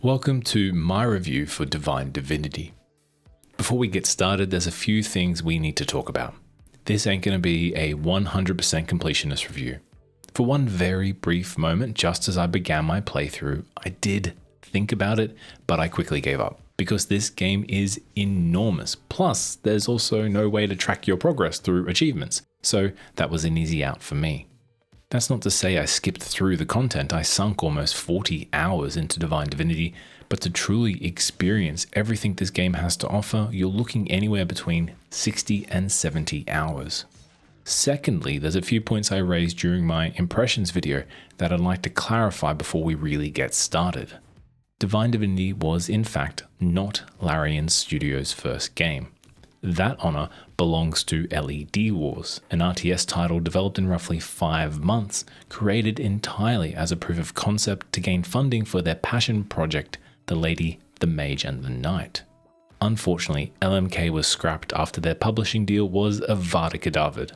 Welcome to my review for Divine Divinity. Before we get started, there's a few things we need to talk about. This ain't going to be a 100% completionist review. For one very brief moment, just as I began my playthrough, I did think about it, but I quickly gave up because this game is enormous. Plus, there's also no way to track your progress through achievements, so that was an easy out for me. That's not to say I skipped through the content. I sunk almost 40 hours into Divine Divinity, but to truly experience everything this game has to offer, you're looking anywhere between 60 and 70 hours. Secondly, there's a few points I raised during my impressions video that I'd like to clarify before we really get started. Divine Divinity was in fact not Larian Studios' first game. That honor belongs to LED Wars, an RTS title developed in roughly 5 months, created entirely as a proof of concept to gain funding for their passion project, The Lady, the Mage and the Knight. Unfortunately, LMK was scrapped after their publishing deal was avada kedavra.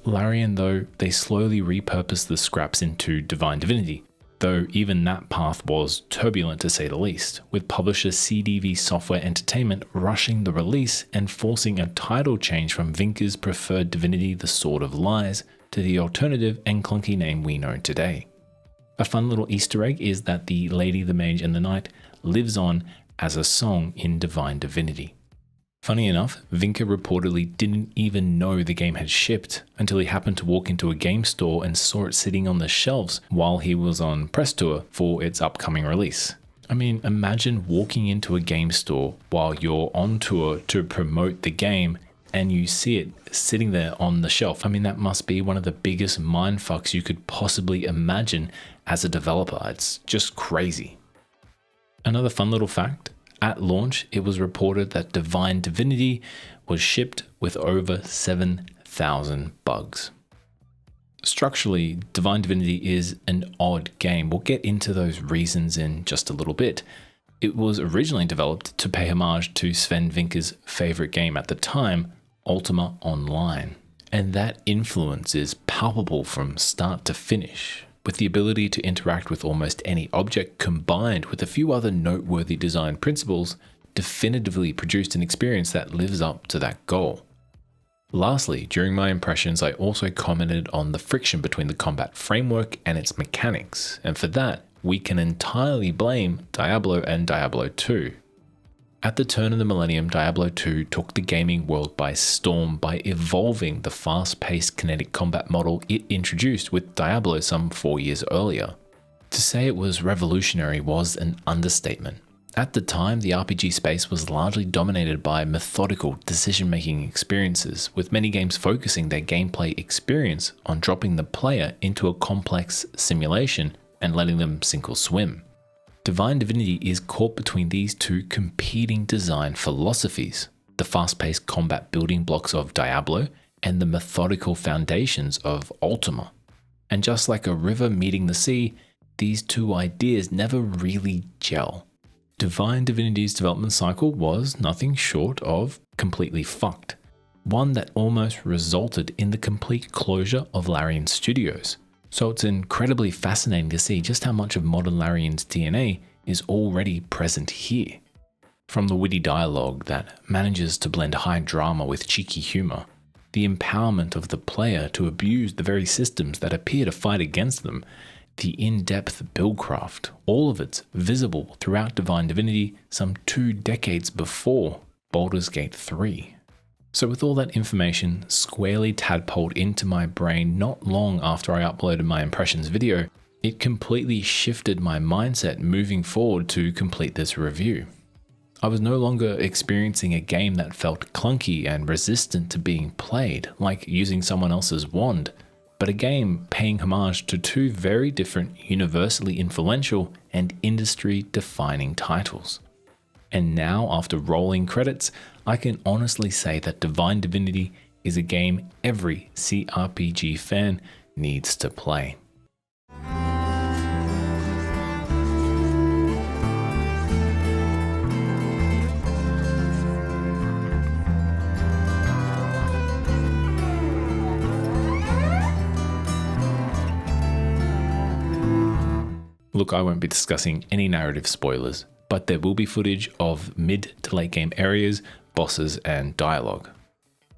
Larian, though, they slowly repurposed the scraps into Divine Divinity, though even that path was turbulent to say the least, with publisher CDV Software Entertainment rushing the release and forcing a title change from Vinker's preferred Divinity the Sword of Lies to the alternative and clunky name we know today. A fun little Easter egg is that the Lady, the Mage and the Knight lives on as a song in Divine Divinity. Funny enough, Vinker reportedly didn't even know the game had shipped until he happened to walk into a game store and saw it sitting on the shelves while he was on press tour for its upcoming release. I mean, imagine walking into a game store while you're on tour to promote the game and you see it sitting there on the shelf. I mean, that must be one of the biggest mindfucks you could possibly imagine as a developer. It's just crazy. Another fun little fact. At launch, it was reported that Divine Divinity was shipped with over 7,000 bugs. Structurally, Divine Divinity is an odd game. We'll get into those reasons in just a little bit. It was originally developed to pay homage to Sven Vinker's favorite game at the time, Ultima Online. And that influence is palpable from start to finish, with the ability to interact with almost any object combined with a few other noteworthy design principles, definitively produced an experience that lives up to that goal. Lastly, during my impressions, I also commented on the friction between the combat framework and its mechanics, and for that, we can entirely blame Diablo and Diablo 2. At the turn of the millennium, Diablo 2 took the gaming world by storm by evolving the fast-paced kinetic combat model it introduced with Diablo some 4 years earlier. To say it was revolutionary was an understatement. At the time, the RPG space was largely dominated by methodical decision-making experiences, with many games focusing their gameplay experience on dropping the player into a complex simulation and letting them sink or swim. Divine Divinity is caught between these two competing design philosophies, the fast-paced combat building blocks of Diablo and the methodical foundations of Ultima. And just like a river meeting the sea, these two ideas never really gel. Divine Divinity's development cycle was nothing short of completely fucked, one that almost resulted in the complete closure of Larian Studios. So it's incredibly fascinating to see just how much of modern Larian's DNA is already present here. From the witty dialogue that manages to blend high drama with cheeky humor, the empowerment of the player to abuse the very systems that appear to fight against them, the in-depth buildcraft, all of it's visible throughout Divine Divinity some 2 decades before Baldur's Gate 3. So with all that information squarely tadpoled into my brain not long after I uploaded my impressions video, it completely shifted my mindset moving forward to complete this review. I was no longer experiencing a game that felt clunky and resistant to being played, like using someone else's wand, but a game paying homage to 2 very different, universally influential and industry-defining titles. And now, after rolling credits, I can honestly say that Divine Divinity is a game every CRPG fan needs to play. Look, I won't be discussing any narrative spoilers. but there will be footage of mid to late game areas, bosses, and dialogue.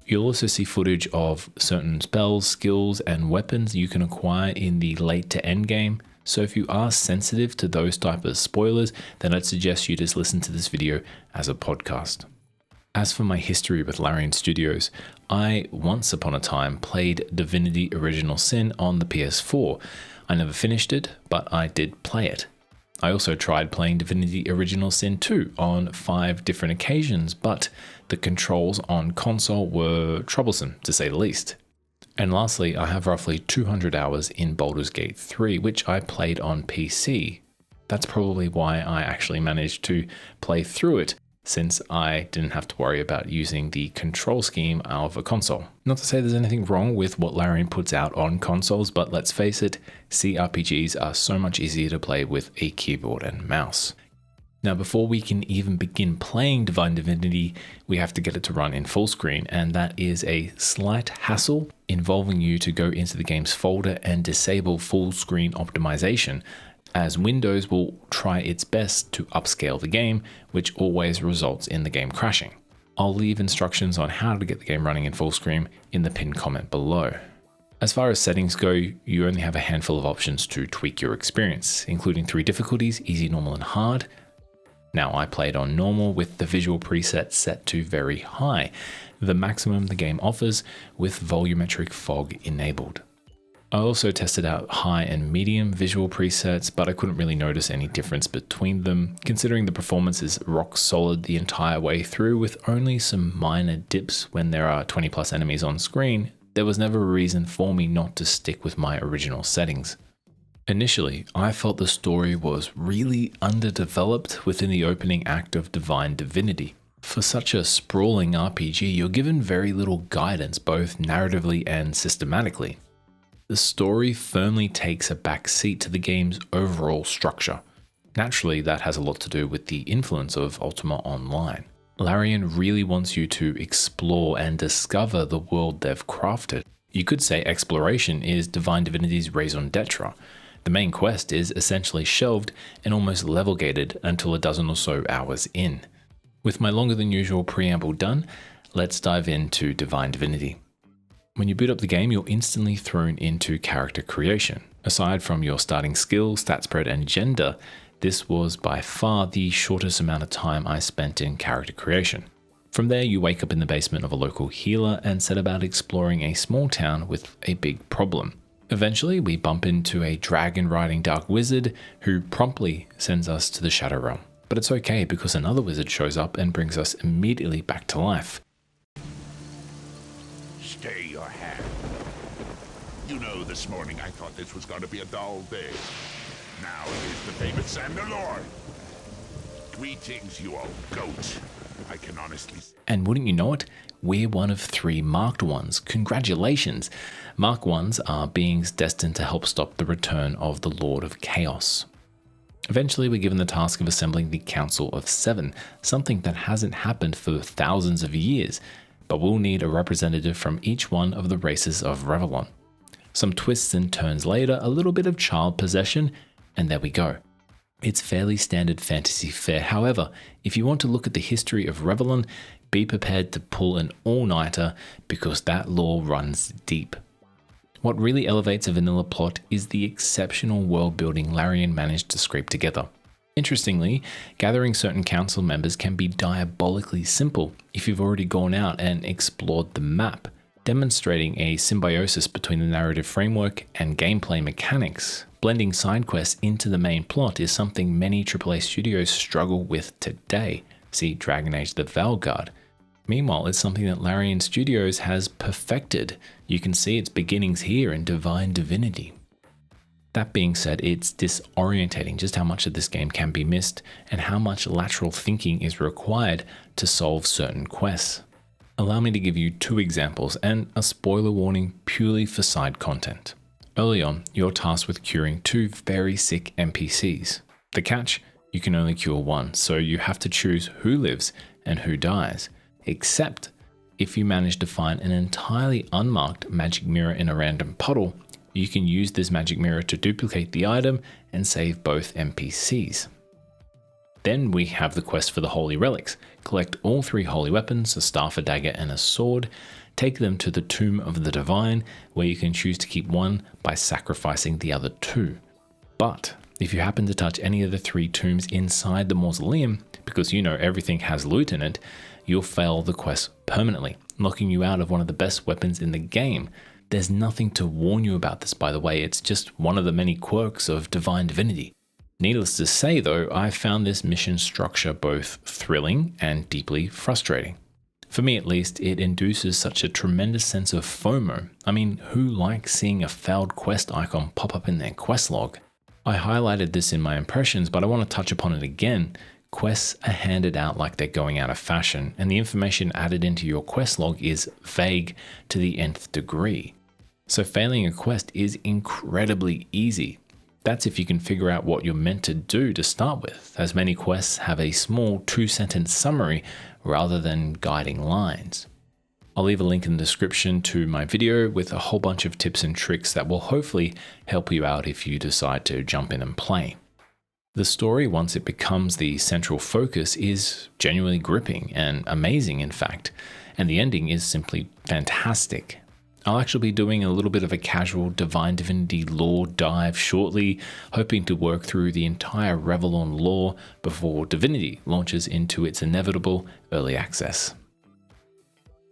You'll also see footage of certain spells, skills, and weapons you can acquire in the late to end game. So if you are sensitive to those type of spoilers, then I'd suggest you just listen to this video as a podcast. As for my history with Larian Studios, I once upon a time played Divinity Original Sin on the PS4. I never finished it, but I did play it. I also tried playing Divinity Original Sin 2 on 5 different occasions, but the controls on console were troublesome, to say the least. And lastly, I have roughly 200 hours in Baldur's Gate 3, which I played on PC. That's probably why I actually managed to play through it, since I didn't have to worry about using the control scheme of a console. Not to say there's anything wrong with what Larian puts out on consoles, but let's face it, CRPGs are so much easier to play with a keyboard and mouse. Now, before we can even begin playing Divine Divinity, we have to get it to run in full screen, and that is a slight hassle involving you to go into the game's folder and disable full screen optimization, as Windows will try its best to upscale the game, which always results in the game crashing. I'll leave instructions on how to get the game running in full screen in the pinned comment below. As far as settings go, you only have a handful of options to tweak your experience, including 3 difficulties, easy, normal, and hard. Now, I played on normal with the visual preset set to very high, the maximum the game offers with volumetric fog enabled. I also tested out high and medium visual presets, but I couldn't really notice any difference between them, considering the performance is rock solid the entire way through with only some minor dips when there are 20 plus enemies on screen. There was never a reason for me not to stick with my original settings. Initially, I felt the story was really underdeveloped within the opening act of Divine Divinity. For such a sprawling RPG, you're given very little guidance both narratively and systematically. The story firmly takes a back seat to the game's overall structure. Naturally, that has a lot to do with the influence of Ultima Online. Larian really wants you to explore and discover the world they've crafted. You could say exploration is Divine Divinity's raison d'etre. The main quest is essentially shelved and almost level gated until a dozen or so hours in. With my longer than usual preamble done, let's dive into Divine Divinity. When you boot up the game, you're instantly thrown into character creation. Aside from your starting skill, stat spread, and gender, this was by far the shortest amount of time I spent in character creation. From there, you wake up in the basement of a local healer and set about exploring a small town with a big problem. Eventually, we bump into a dragon-riding dark wizard who promptly sends us to the Shadow Realm. But it's okay because another wizard shows up and brings us immediately back to life. Stay your hand. You know, this morning I thought this was going to be a dull day. Now it is the famous Sandalore. Greetings, you old goat. I can honestly say. And wouldn't you know it, we're one of 3 marked ones. Congratulations! Mark ones are beings destined to help stop the return of the Lord of Chaos. Eventually, we're given the task of assembling the Council of 7, something that hasn't happened for thousands of years, but we'll need a representative from each one of the races of Revellon. Some twists and turns later, a little bit of child possession, and there we go. It's fairly standard fantasy fare. However, if you want to look at the history of Revellon, be prepared to pull an all-nighter because that lore runs deep. What really elevates a vanilla plot is the exceptional world building Larian managed to scrape together. Interestingly, gathering certain council members can be diabolically simple if you've already gone out and explored the map, demonstrating a symbiosis between the narrative framework and gameplay mechanics. Blending side quests into the main plot is something many AAA studios struggle with today. See Dragon Age: The Valguard. Meanwhile, it's something that Larian Studios has perfected. You can see its beginnings here in Divine Divinity. That being said, it's disorientating just how much of this game can be missed and how much lateral thinking is required to solve certain quests. Allow me to give you 2 examples and a spoiler warning purely for side content. Early on, you're tasked with curing 2 very sick NPCs. The catch? You can only cure 1, so you have to choose who lives and who dies. Except if you manage to find an entirely unmarked magic mirror in a random puddle, you can use this magic mirror to duplicate the item and save both NPCs. Then we have the quest for the holy relics. Collect all 3 holy weapons, a staff, a dagger, and a sword. Take them to the Tomb of the Divine, where you can choose to keep one by sacrificing the other 2. But if you happen to touch any of the 3 tombs inside the mausoleum, because you know everything has loot in it, you'll fail the quest permanently, knocking you out of one of the best weapons in the game. There's nothing to warn you about this, by the way. It's just one of the many quirks of Divine Divinity. Needless to say, though, I found this mission structure both thrilling and deeply frustrating. For me, at least, it induces such a tremendous sense of FOMO. I mean, who likes seeing a failed quest icon pop up in their quest log? I highlighted this in my impressions, but I want to touch upon it again. Quests are handed out like they're going out of fashion, and the information added into your quest log is vague to the nth degree. So failing a quest is incredibly easy. That's if you can figure out what you're meant to do to start with, as many quests have a small 2-sentence summary rather than guiding lines. I'll leave a link in the description to my video with a whole bunch of tips and tricks that will hopefully help you out if you decide to jump in and play. The story, once it becomes the central focus, is genuinely gripping and amazing, in fact, and the ending is simply fantastic. I'll actually be doing a little bit of a casual Divine Divinity lore dive shortly, hoping to work through the entire Revlon lore before Divinity launches into its inevitable early access.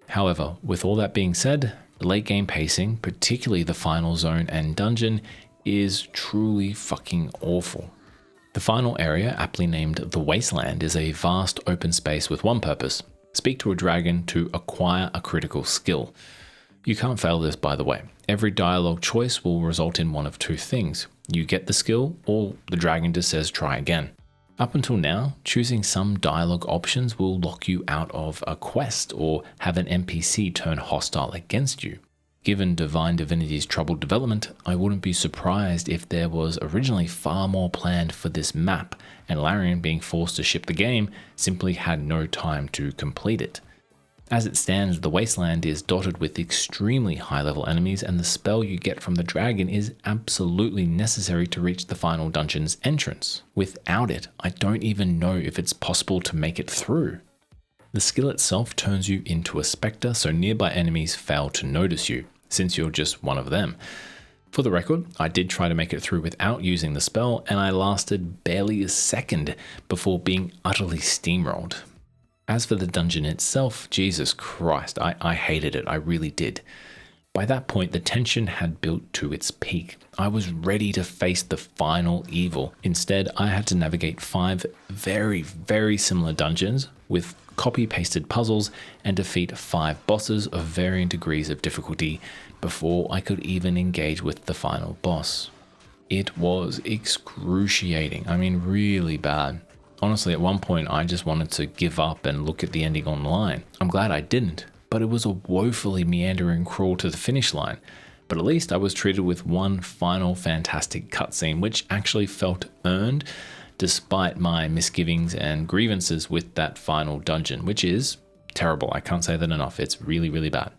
However, with all that being said, the late game pacing, particularly the final zone and dungeon, is truly fucking awful. The final area, aptly named the Wasteland, is a vast open space with one purpose: speak to a dragon to acquire a critical skill. You can't fail this, by the way. Every dialogue choice will result in one of 2 things. You get the skill, or the dragon just says try again. Up until now, choosing some dialogue options will lock you out of a quest or have an NPC turn hostile against you. Given Divine Divinity's troubled development, I wouldn't be surprised if there was originally far more planned for this map, and Larian, being forced to ship the game, simply had no time to complete it. As it stands, the Wasteland is dotted with extremely high-level enemies, and the spell you get from the dragon is absolutely necessary to reach the final dungeon's entrance. Without it, I don't even know if it's possible to make it through. The skill itself turns you into a spectre, so nearby enemies fail to notice you, since you're just one of them. For the record, I did try to make it through without using the spell, and I lasted barely a second before being utterly steamrolled. As for the dungeon itself, Jesus Christ, I hated it, I really did. By that point, the tension had built to its peak. I was ready to face the final evil. Instead, I had to navigate 5 very, very similar dungeons with copy-pasted puzzles and defeat 5 bosses of varying degrees of difficulty before I could even engage with the final boss. It was excruciating, I mean really bad. Honestly, at one point, I just wanted to give up and look at the ending online. I'm glad I didn't, but it was a woefully meandering crawl to the finish line. But at least I was treated with one final fantastic cutscene, which actually felt earned, despite my misgivings and grievances with that final dungeon, which is terrible. I can't say that enough. It's really, really bad.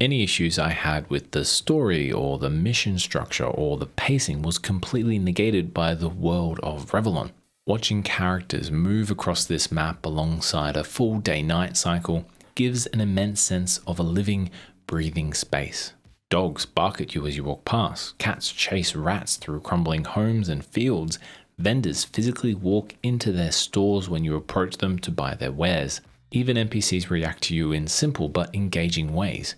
Any issues I had with the story or the mission structure or the pacing was completely negated by the world of Revlon. Watching characters move across this map alongside a full day-night cycle gives an immense sense of a living, breathing space. Dogs bark at you as you walk past, cats chase rats through crumbling homes and fields, vendors physically walk into their stores when you approach them to buy their wares. Even NPCs react to you in simple but engaging ways.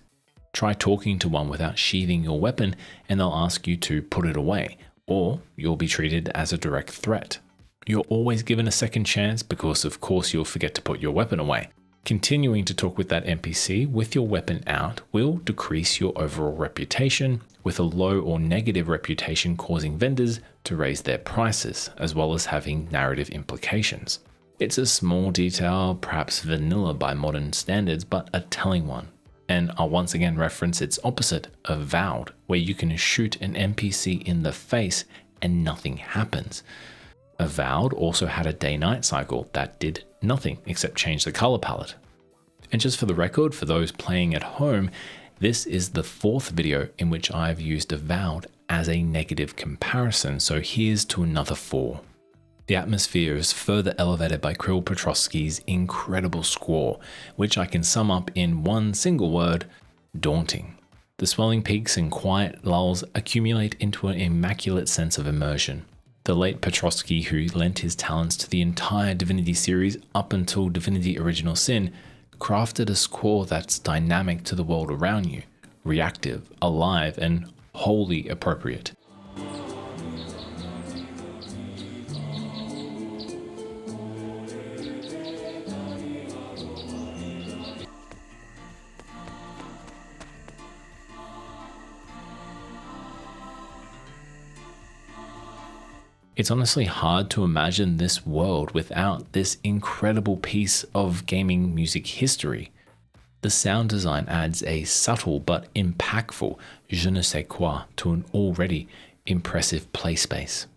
Try talking to one without sheathing your weapon and they'll ask you to put it away, or you'll be treated as a direct threat. You're always given a second chance because of course you'll forget to put your weapon away. Continuing to talk with that NPC with your weapon out will decrease your overall reputation, with a low or negative reputation causing vendors to raise their prices, as well as having narrative implications. It's a small detail, perhaps vanilla by modern standards, but a telling one. And I'll once again reference its opposite of Vowed, where you can shoot an NPC in the face and nothing happens. Avowed also had a day-night cycle that did nothing except change the color palette. And just for the record, for those playing at home, this is the 4th video in which I've used Avowed as a negative comparison, so here's to another 4. The atmosphere is further elevated by Kirill Petrovsky's incredible score, which I can sum up in one single word: daunting. The swelling peaks and quiet lulls accumulate into an immaculate sense of immersion. The late Petrovsky, who lent his talents to the entire Divinity series up until Divinity Original Sin, crafted a score that's dynamic to the world around you, reactive, alive, and wholly appropriate. It's honestly hard to imagine this world without this incredible piece of gaming music history. The sound design adds a subtle but impactful je ne sais quoi to an already impressive play space.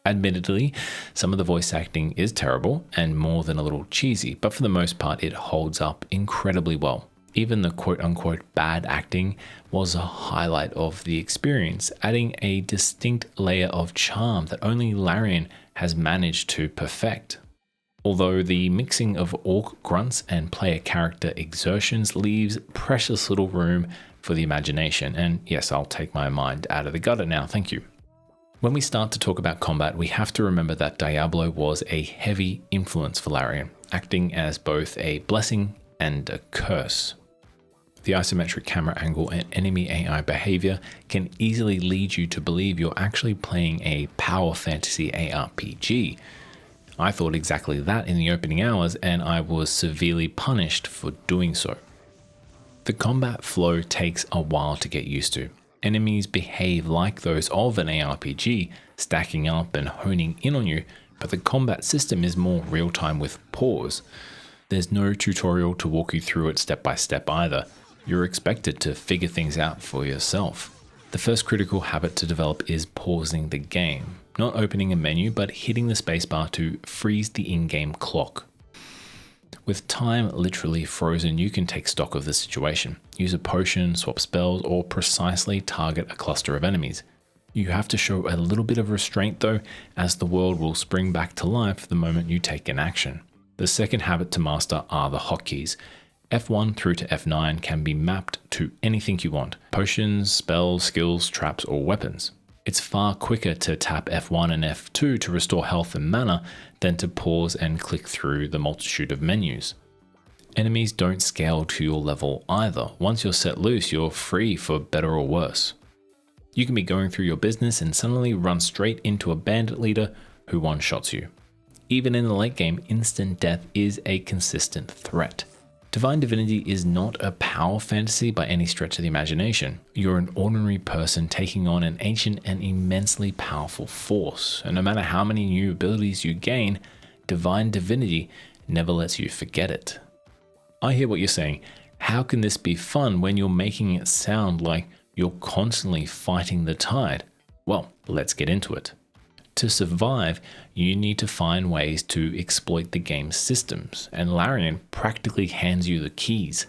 Admittedly, some of the voice acting is terrible and more than a little cheesy, but for the most part it holds up incredibly well. Even the quote-unquote bad acting was a highlight of the experience, adding a distinct layer of charm that only Larian has managed to perfect. Although the mixing of orc grunts and player character exertions leaves precious little room for the imagination, and yes, I'll take my mind out of the gutter now, thank you. When we start to talk about combat, we have to remember that Diablo was a heavy influence for Larian, acting as both a blessing and a curse. The isometric camera angle and enemy AI behavior can easily lead you to believe you're actually playing a power fantasy ARPG. I thought exactly that in the opening hours, and I was severely punished for doing so. The combat flow takes a while to get used to. Enemies behave like those of an ARPG, stacking up and honing in on you, but the combat system is more real-time with pause. There's no tutorial to walk you through it step by step either. You're expected to figure things out for yourself. The first critical habit to develop is pausing the game. Not opening a menu, but hitting the spacebar to freeze the in-game clock. With time literally frozen, you can take stock of the situation. Use a potion, swap spells, or precisely target a cluster of enemies. You have to show a little bit of restraint though, as the world will spring back to life the moment you take an action. The second habit to master are the hotkeys. F1 through to F9 can be mapped to anything you want: potions, spells, skills, traps, or weapons. It's far quicker to tap F1 and F2 to restore health and mana than to pause and click through the multitude of menus. Enemies don't scale to your level either. Once you're set loose, you're free for better or worse. You can be going through your business and suddenly run straight into a bandit leader who one-shots you. Even in the late game, instant death is a consistent threat. Divine Divinity is not a power fantasy by any stretch of the imagination. You're an ordinary person taking on an ancient and immensely powerful force, and no matter how many new abilities you gain, Divine Divinity never lets you forget it. I hear what you're saying. How can this be fun when you're making it sound like you're constantly fighting the tide? Well, let's get into it. To survive, you need to find ways to exploit the game's systems, and Larian practically hands you the keys.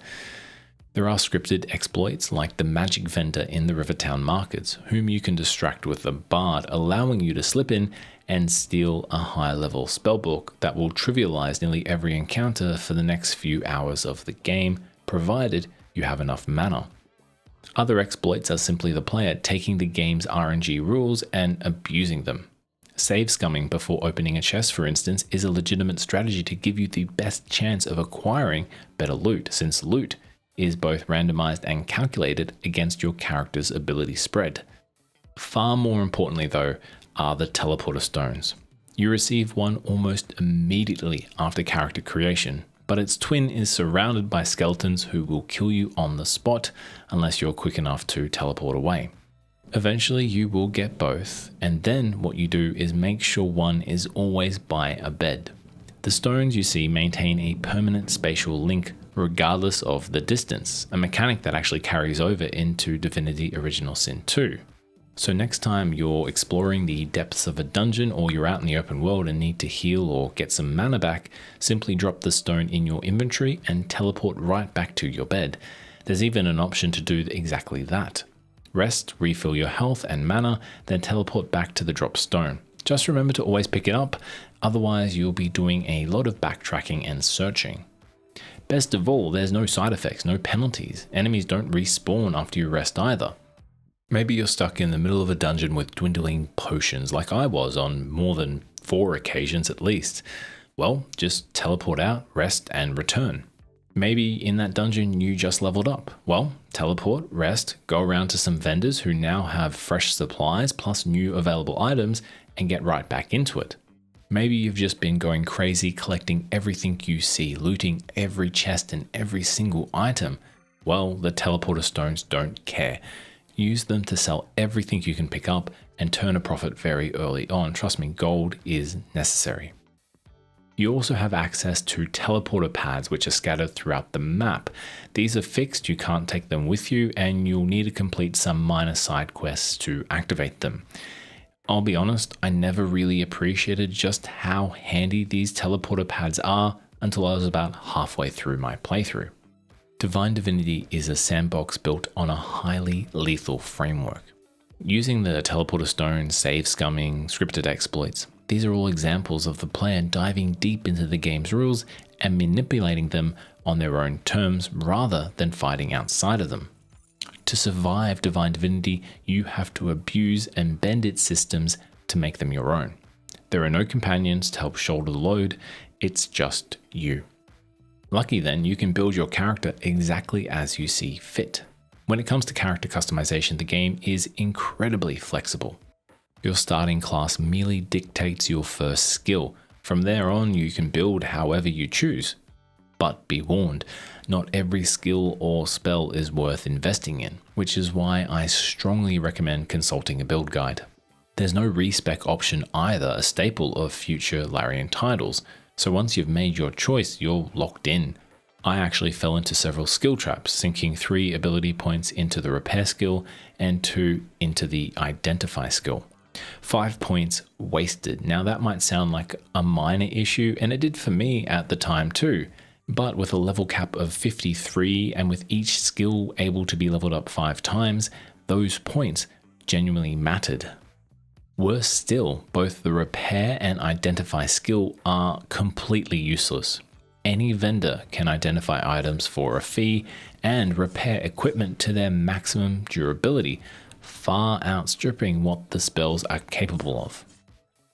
There are scripted exploits like the magic vendor in the Rivertown markets, whom you can distract with a bard, allowing you to slip in and steal a high-level spellbook that will trivialize nearly every encounter for the next few hours of the game, provided you have enough mana. Other exploits are simply the player taking the game's RNG rules and abusing them. Save scumming before opening a chest, for instance, is a legitimate strategy to give you the best chance of acquiring better loot, since loot is both randomized and calculated against your character's ability spread. Far more importantly though, are the teleporter stones. You receive one almost immediately after character creation, but its twin is surrounded by skeletons who will kill you on the spot unless you're quick enough to teleport away. Eventually you will get both, and then what you do is make sure one is always by a bed. The stones you see maintain a permanent spatial link regardless of the distance, a mechanic that actually carries over into Divinity Original Sin 2. So next time you're exploring the depths of a dungeon or you're out in the open world and need to heal or get some mana back, simply drop the stone in your inventory and teleport right back to your bed. There's even an option to do exactly that. Rest, refill your health and mana, then teleport back to the drop stone. Just remember to always pick it up, otherwise you'll be doing a lot of backtracking and searching. Best of all, there's no side effects, no penalties. Enemies don't respawn after you rest either. Maybe you're stuck in the middle of a dungeon with dwindling potions like I was on more than 4 occasions at least. Well, just teleport out, rest and return. Maybe in that dungeon you just leveled up. Well, teleport, rest, go around to some vendors who now have fresh supplies plus new available items and get right back into it. Maybe you've just been going crazy collecting everything you see, looting every chest and every single item. Well, the teleporter stones don't care. Use them to sell everything you can pick up and turn a profit very early on. Trust me, gold is necessary. You also have access to teleporter pads which are scattered throughout the map. These are fixed, you can't take them with you, and you'll need to complete some minor side quests to activate them. I'll be honest, I never really appreciated just how handy these teleporter pads are until I was about halfway through my playthrough. Divine Divinity is a sandbox built on a highly lethal framework. Using the teleporter stone, save scumming, scripted exploits, these are all examples of the player diving deep into the game's rules and manipulating them on their own terms rather than fighting outside of them. To survive Divine Divinity, you have to abuse and bend its systems to make them your own. There are no companions to help shoulder the load, it's just you. Lucky then, you can build your character exactly as you see fit. When it comes to character customization, the game is incredibly flexible. Your starting class merely dictates your first skill. From there on, you can build however you choose. But be warned, not every skill or spell is worth investing in, which is why I strongly recommend consulting a build guide. There's no respec option either, a staple of future Larian titles. So once you've made your choice, you're locked in. I actually fell into several skill traps, sinking 3 ability points into the repair skill and 2 into the identify skill. 5 points wasted. Now that might sound like a minor issue, and it did for me at the time too, but with a level cap of 53 and with each skill able to be leveled up 5 times, those points genuinely mattered. Worse still, both the repair and identify skill are completely useless. Any vendor can identify items for a fee and repair equipment to their maximum durability, far outstripping what the spells are capable of.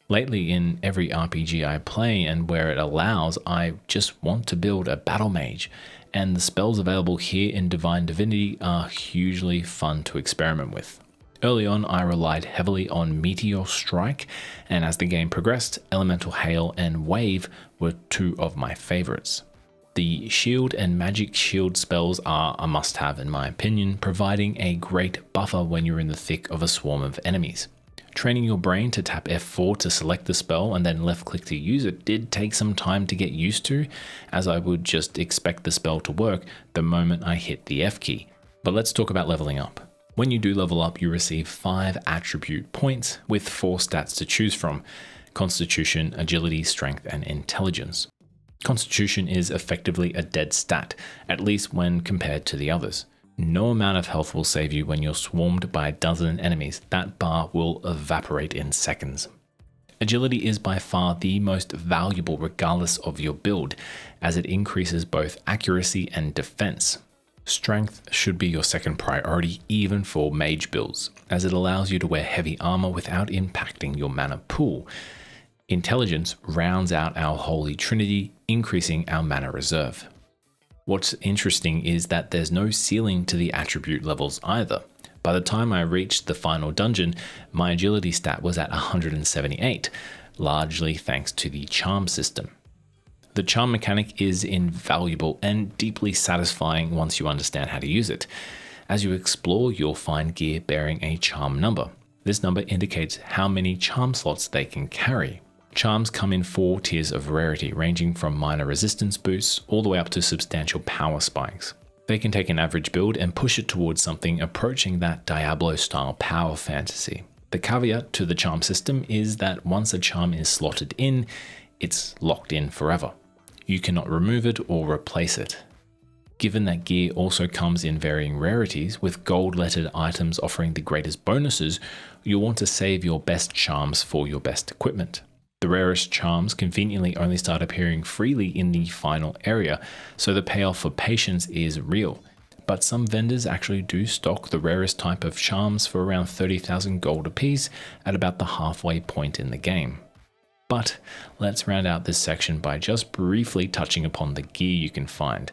Lately, in every RPG I play and where it allows, I just want to build a battle mage, and the spells available here in Divine Divinity are hugely fun to experiment with. Early on, I relied heavily on Meteor Strike, and as the game progressed, Elemental Hail and Wave were 2 of my favorites. The Shield and Magic Shield spells are a must-have in my opinion, providing a great buffer when you're in the thick of a swarm of enemies. Training your brain to tap F4 to select the spell and then left-click to use it did take some time to get used to, as I would just expect the spell to work the moment I hit the F key. But let's talk about leveling up. When you do level up, you receive 5 attribute points with 4 stats to choose from: Constitution, Agility, Strength, and Intelligence. Constitution is effectively a dead stat, at least when compared to the others. No amount of health will save you when you're swarmed by a dozen enemies. That bar will evaporate in seconds. Agility is by far the most valuable regardless of your build, as it increases both accuracy and defense. Strength should be your second priority even for mage builds, as it allows you to wear heavy armor without impacting your mana pool. Intelligence rounds out our holy trinity, increasing our mana reserve. What's interesting is that there's no ceiling to the attribute levels either. By the time I reached the final dungeon, my agility stat was at 178, largely thanks to the charm system. The charm mechanic is invaluable and deeply satisfying once you understand how to use it. As you explore, you'll find gear bearing a charm number. This number indicates how many charm slots they can carry. Charms come in 4 tiers of rarity, ranging from minor resistance boosts all the way up to substantial power spikes. They can take an average build and push it towards something approaching that Diablo-style power fantasy. The caveat to the charm system is that once a charm is slotted in, it's locked in forever. You cannot remove it or replace it. Given that gear also comes in varying rarities, with gold-lettered items offering the greatest bonuses, you'll want to save your best charms for your best equipment. The rarest charms conveniently only start appearing freely in the final area, so the payoff for patience is real. But some vendors actually do stock the rarest type of charms for around 30,000 gold apiece at about the halfway point in the game. But let's round out this section by just briefly touching upon the gear you can find.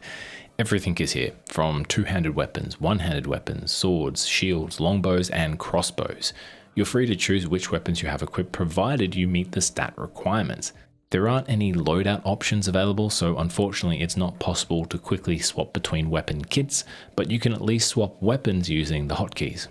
Everything is here, from two-handed weapons, one-handed weapons, swords, shields, longbows, and crossbows. You're free to choose which weapons you have equipped provided you meet the stat requirements. There aren't any loadout options available, so unfortunately it's not possible to quickly swap between weapon kits, but you can at least swap weapons using the hotkeys.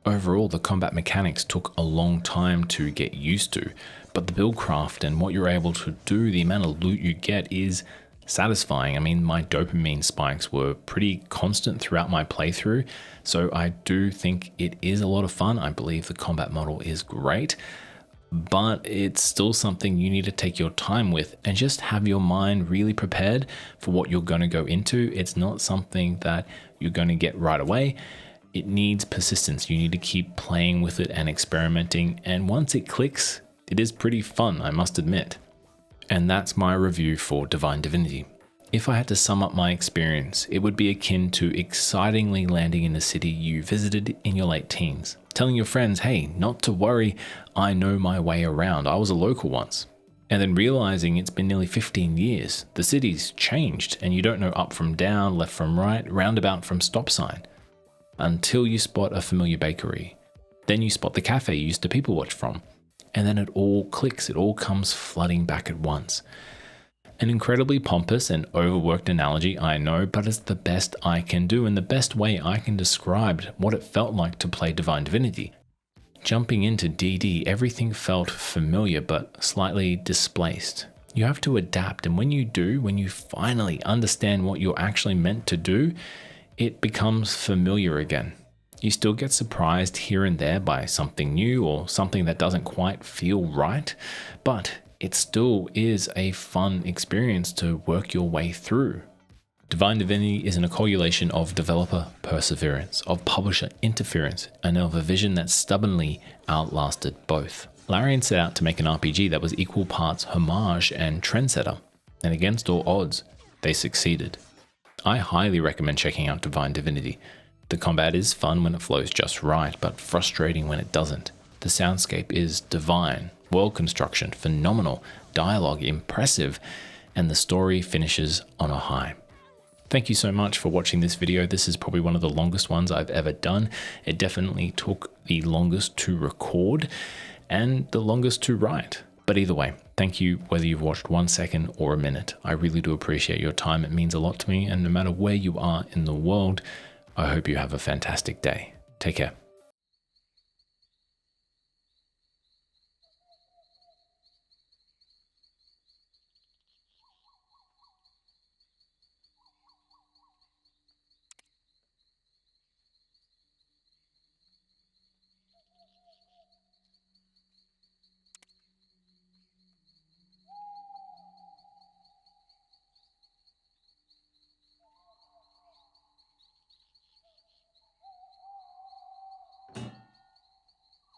Overall, the combat mechanics took a long time to get used to, but the build craft and what you're able to do, the amount of loot you get is satisfying. I mean, my dopamine spikes were pretty constant throughout my playthrough, so I do think it is a lot of fun. I believe the combat model is great, but it's still something you need to take your time with and just have your mind really prepared for what you're going to go into. It's not something that you're going to get right away. It needs persistence. You need to keep playing with it and experimenting, and once it clicks, it is pretty fun, I must admit. And that's my review for Divine Divinity. If I had to sum up my experience, it would be akin to excitingly landing in a city you visited in your late teens, telling your friends, hey, not to worry, I know my way around, I was a local once. And then realizing it's been nearly 15 years, the city's changed and you don't know up from down, left from right, roundabout from stop sign. Until you spot a familiar bakery. Then you spot the cafe you used to people watch from. And then it all clicks, it all comes flooding back at once. An incredibly pompous and overworked analogy, I know, but it's the best I can do and the best way I can describe what it felt like to play Divine Divinity. Jumping into DD, everything felt familiar but slightly displaced. You have to adapt, and when you do, when you finally understand what you're actually meant to do, it becomes familiar again. You still get surprised here and there by something new or something that doesn't quite feel right, but it still is a fun experience to work your way through. Divine Divinity is an accumulation of developer perseverance, of publisher interference, and of a vision that stubbornly outlasted both. Larian set out to make an RPG that was equal parts homage and trendsetter, and against all odds, they succeeded. I highly recommend checking out Divine Divinity. The combat is fun when it flows just right, but frustrating when it doesn't. The soundscape is divine, world construction phenomenal, dialogue impressive, and the story finishes on a high. Thank you so much for watching this video. This is probably one of the longest ones I've ever done. It definitely took the longest to record and the longest to write. But either way, thank you whether you've watched 1 second or a minute. I really do appreciate your time. It means a lot to me, and no matter where you are in the world, I hope you have a fantastic day. Take care.